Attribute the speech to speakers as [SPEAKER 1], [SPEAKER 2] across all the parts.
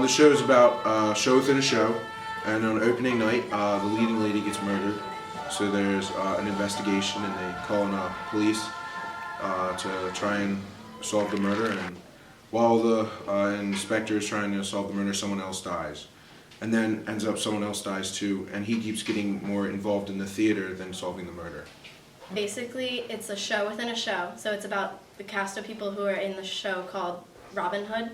[SPEAKER 1] The show is about a show within a show, and on opening night, the leading lady gets murdered. So there's an investigation, and they call in police to try and solve the murder. And while the inspector is trying to solve the murder, someone else dies. And then ends up someone else dies too, and he keeps getting more involved in the theater than solving the murder.
[SPEAKER 2] Basically, it's a show within a show, so it's about the cast of people who are in the show called Robin Hood,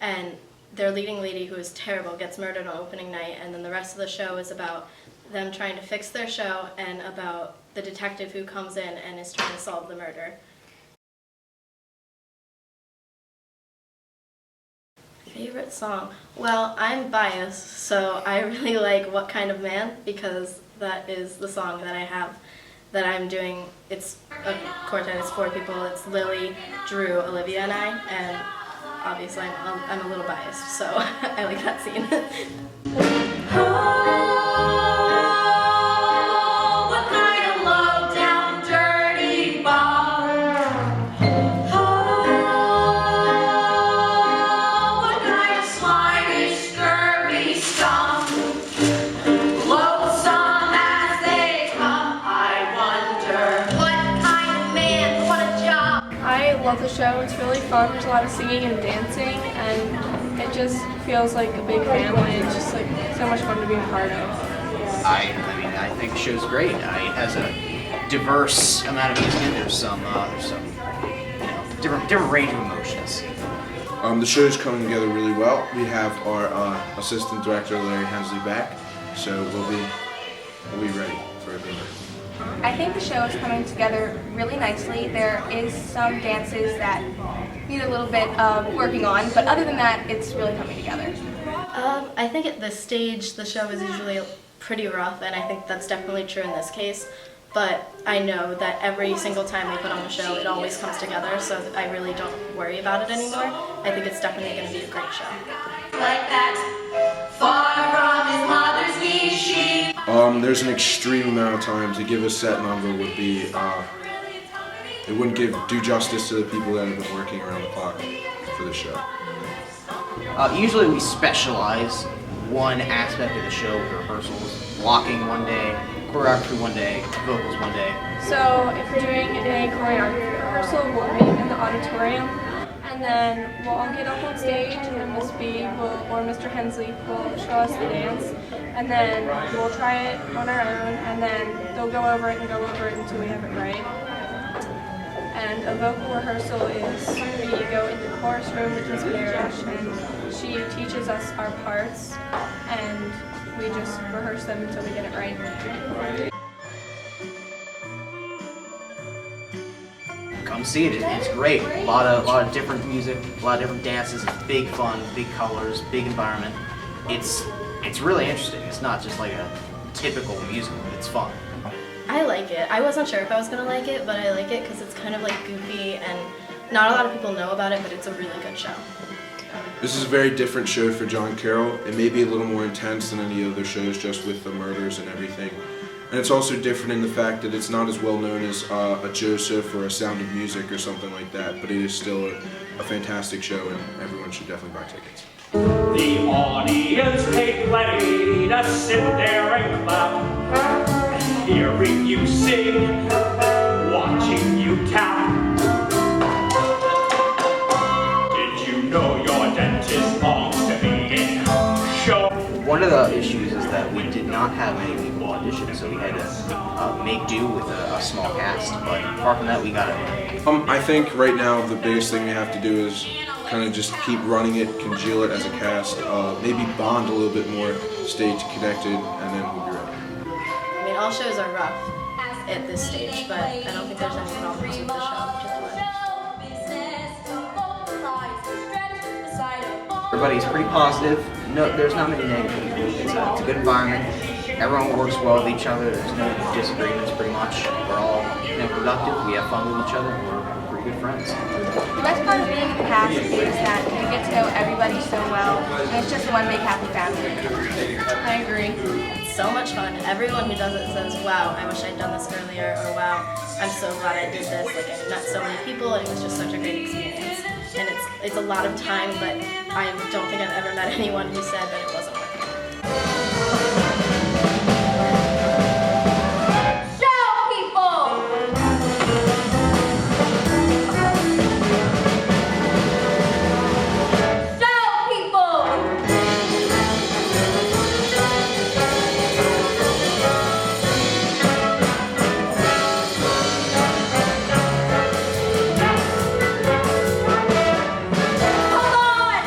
[SPEAKER 2] and their leading lady, who is terrible, gets murdered on opening night, and then the rest of the show is about them trying to fix their show and about the detective who comes in and is trying to solve the murder. Favorite song? Well, I'm biased, so I really like What Kind of Man, because that is the song that I have that I'm doing. It's a quartet, it's 4 people. It's Lily, Drew, Olivia, and I, and obviously I'm a little biased, so I like that scene.
[SPEAKER 3] I love the show. It's really fun. There's a lot of singing and dancing, and it just feels like a big family. It's just like so much fun to be a part of.
[SPEAKER 4] I think the show's great. It has a diverse amount of music. There's some different range of emotions.
[SPEAKER 1] The show's coming together really well. We have our assistant director Larry Hensley back, so we'll be ready for everything.
[SPEAKER 5] I think the show is coming together really nicely. There is some dances that need a little bit of working on, but other than that, it's really coming together.
[SPEAKER 2] I think at this stage the show is usually pretty rough, and I think that's definitely true in this case. But I know that every single time we put on the show, it always comes together, so I really don't worry about it anymore. I think it's definitely going to be a great show.
[SPEAKER 6] Like that, far from his mother's knee, she...
[SPEAKER 1] There's an extreme amount of time. To give a set number would be, it wouldn't do justice to the people that have been working around the clock for the show.
[SPEAKER 4] Usually we specialize one aspect of the show with rehearsals, blocking one day, choreography one day, vocals one day.
[SPEAKER 3] So if we're doing a choreography rehearsal, we'll meet in the auditorium, and then we'll all get up on stage, and Miss B or Mr. Hensley will show us the dance, and then we'll try it on our own, and then they'll go over it until we have it right. And a vocal rehearsal is we go in the chorus room with Miss Parrish, and she teaches us our parts, and we just rehearse them until we get it right.
[SPEAKER 4] Come see it. It's great. A lot of different music, a lot of different dances. It's big fun, big colors, big environment. It's really interesting. It's not just like a typical musical. It's fun.
[SPEAKER 2] I like it. I wasn't sure if I was going to like it, but I like it because it's kind of like goofy, and not a lot of people know about it, but it's a really good show.
[SPEAKER 1] This is a very different show for John Carroll. It may be a little more intense than any other shows, just with the murders and everything. And it's also different in the fact that it's not as well known as a Joseph or a Sound of Music or something like that, but it is still a fantastic show, and everyone should definitely buy tickets.
[SPEAKER 7] The audience paid plenty to sit there and clap, hearing you sing, watching you tap. Did you know your dentist longs to be in show?
[SPEAKER 4] One of the issues is that we did not have many people audition, so we had to make do with a small cast. But apart from that, we got it.
[SPEAKER 1] I think right now the biggest thing we have to do is kind of just keep running it, congeal it as a cast, maybe bond a little bit more, stay connected, and then we'll be ready.
[SPEAKER 2] I mean, all shows are rough at this stage, but I don't think there's any problems with the show.
[SPEAKER 4] Everybody's pretty positive. No, there's not many negative people. It's a good environment. Everyone works well with each other. There's no disagreements pretty much. We're all productive. We have fun with each other. We're pretty good friends.
[SPEAKER 5] The best part of being in the cast is that you get to know everybody so well, and it's just one big happy family.
[SPEAKER 2] I agree. It's so much fun. Everyone who does it says, wow, I wish I'd done this earlier, or wow, I'm so glad I did this. Like, I met so many people, and it was just such a great experience. And it's a lot of time, but I don't think I've ever met anyone who said that it wasn't